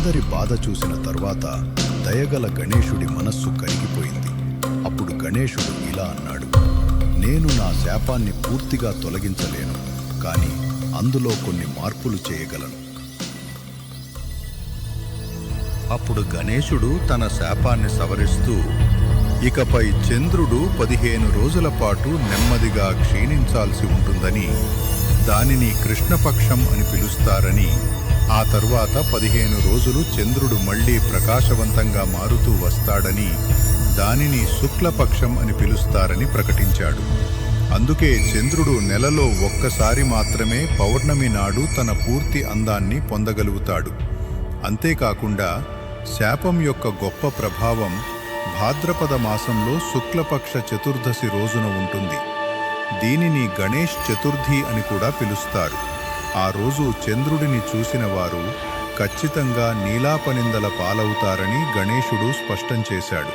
అందరి బాధ చూసిన తర్వాత దయగల గణేశుడి మనస్సు కరిగిపోయింది. అప్పుడు గణేశుడు ఇలా అన్నాడు, నేను నా శాపాన్ని పూర్తిగా తొలగించలేను, కానీ అందులో కొన్ని మార్పులు చేయగలను. అప్పుడు గణేశుడు తన శాపాన్ని సవరిస్తూ, ఇకపై చంద్రుడు 15 రోజుల పాటు నెమ్మదిగా క్షీణించాల్సి ఉంటుందని, దానిని కృష్ణపక్షం అని పిలుస్తారని, ఆ తరువాత 15 రోజులు చంద్రుడు మళ్లీ ప్రకాశవంతంగా మారుతూ వస్తాడని, దానిని శుక్లపక్షం అని పిలుస్తారని ప్రకటించాడు. అందుకే చంద్రుడు నెలలో ఒక్కసారి మాత్రమే పౌర్ణమి నాడు తన పూర్తి అందాన్ని పొందగలుగుతాడు. అంతేకాకుండా శాపం యొక్క గొప్ప ప్రభావం భాద్రపద మాసంలో శుక్లపక్ష చతుర్దశి రోజున ఉంటుంది. దీనిని గణేష్ చతుర్థి అని కూడా పిలుస్తారు. ఆ రోజు చంద్రుడిని చూసిన వారు ఖచ్చితంగా నీలాపనిందల పాలవుతారని గణేశుడు స్పష్టం చేశాడు.